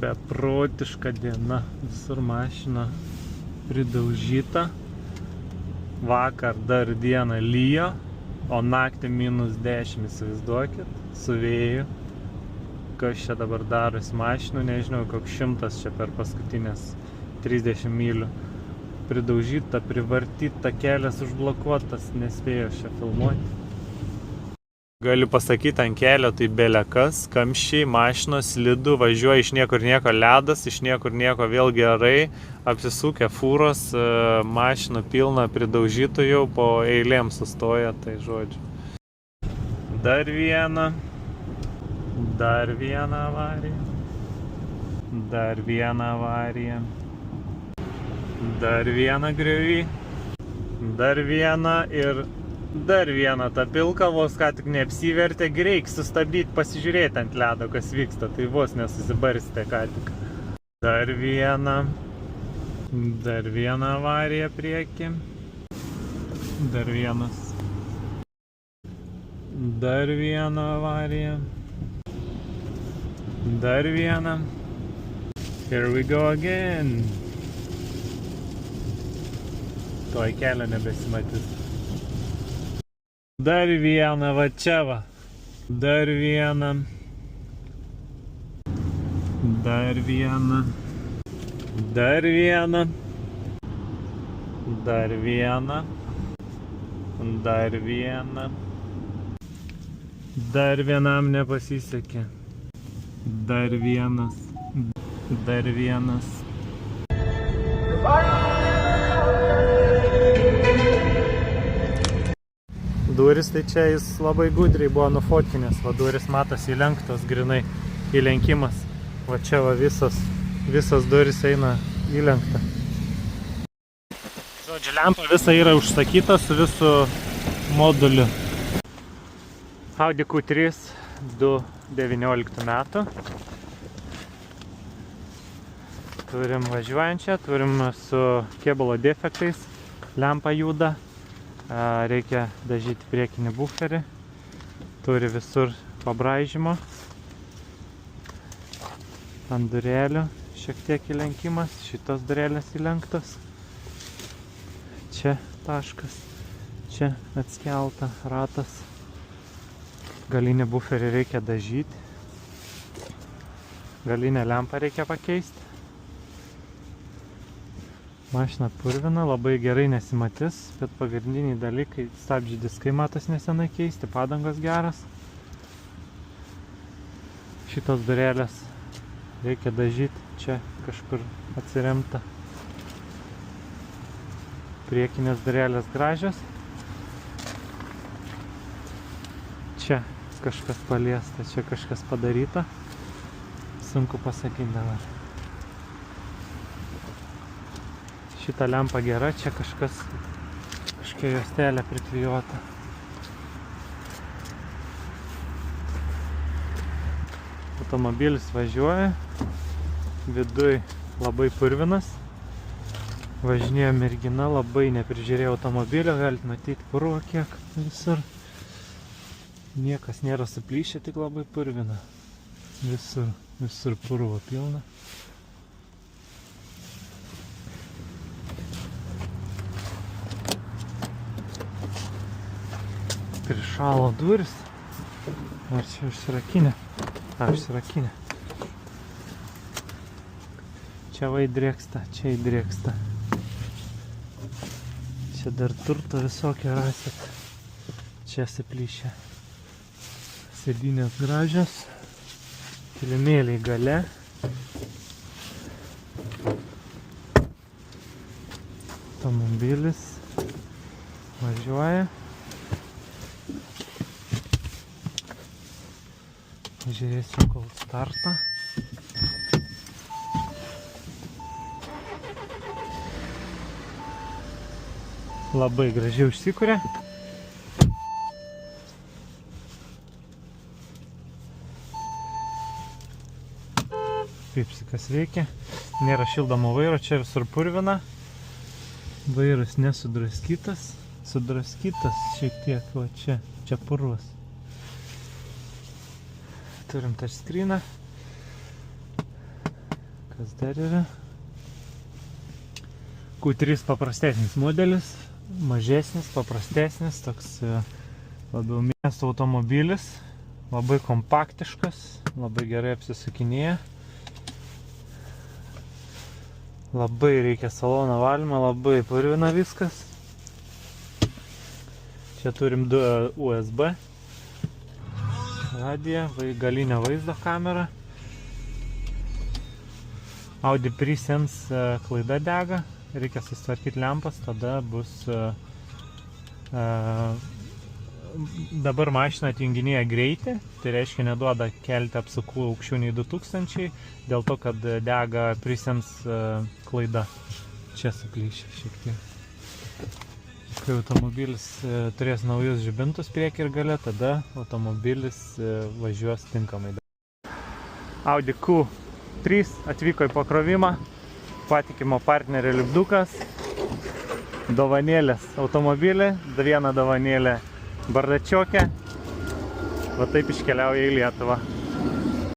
Beprotiška diena, visur mašina pridaužyta. Vakar dar dieną lyjo, o naktį -10, įsivaizduokit, su vėju. Kas čia dabar darosi mašinų, nežinau, koks 100 čia per paskutinės 30 mylių. Pridaužyta, privartyta, kelias užblokuotas, nespėjo čia filmuoti. Galiu pasakyti, ant kelio tai belekas, kamščiai, mašinos, slidu, važiuoja iš niekur nieko ledas, iš niekur nieko vėl gerai, apsisukę fūros, mašinų pilna pridaužytų jau, po eilėm sustoja, tai žodžiu. Dar viena avarija, dar viena avarija, dar viena griovy, dar viena ir dar viena ta pilka, vos ką tik neapsivertė, reik sustabdyti, pasižiūrėti ant ledo, kas vyksta, tai vos nesusibarstė ką tik. Dar viena avarija prieki, dar viena avarija, dar viena, here we go again. Toj kelio nebesimatys. Dar viena, va čia va. Dar viena. Dar viena. Dar viena. Dar viena. Dar viena. Dar vienam nepasisekė. Dar vienas. Dar vienas. Duris tai čia jis labai gudriai buvo nufotkinęs, va duris matosi įlenktos grinai įlenkimas. Va čia va visas duris eina įlenkta. Žodžiu, lempa visa yra užsakyta su visu moduliu. Audi Q3 2019 metų. Turim važiuojančią, turim su kėbulo defektais, lempa juda. Reikia dažyti priekinį buferį, turi visur pabraižymo, ant durelių šiek tiek įlenkimas, šitos durelės įlenktos, čia taškas, čia atskelta ratas, galinį buferį reikia dažyti, galinę lempą reikia pakeisti. Mašina purvina, labai gerai nesimatys, bet pagrindiniai dalykai, stabdžių diskai matos nesenai keisti, padangos geras. Šitos durelės reikia dažyti, čia kažkur atsiremta. Priekinės durelės gražios. Čia kažkas paliesta, čia kažkas padaryta. Sunku pasakyti dabar. Šita lempa gera, čia kažkokia juostelė priklijuota. Automobilis važiuoja, viduj labai purvinas. Važinėjo mergina, labai neprižiūrėjo automobilio, galite matyti purvo kiek visur. Niekas nėra suplyšę, tik labai purvina. Visur purvo pilna. Prišalo duris. Ar čia užsirakinė? Užsirakinė. Čia va įdrėksta, čia įdrėksta. Čia dar turto visokio rasit. Čia suplyšę. Sėdynės gražios. Kilimėliai gale. Automobilis važiuoja. Žiūrėsiu kol startą. Labai gražiai užsikuria. Kaip kas veikia. Nėra šildomo vairo, čia visur purvina. Vairas nesudraskytas. Sudraskytas šiek tiek, va čia purvas. Turim touchscreeną. Kas dar yra? Q3 paprastesnis modelis, mažesnis, paprastesnis, toks labiau miesto automobilis, labai kompaktiškas, labai gerai apsisukinėja. Labai reikia salono valymo, labai purvina viskas. Čia turim 2 USB radiją, galinio vaizdo kamerą. Audi Presense klaida dega, reikia susitvarkyti lempas, tada bus dabar mašina atjunginėja greitį, tai reiškia neduoda kelti apsukų aukščiau nei 2000, dėl to, kad dega Presense klaida. Čia suplyšė šiek tiek. Kai automobilis turės naujus žibintus priekį ir gale, tada automobilis važiuos tinkamai. Audi Q3 atvyko į pakrovimą, patikimo partnerio lipdukas, dovanėlės automobilį, viena dovanėlė bardačioke, va taip iškeliauja į Lietuvą.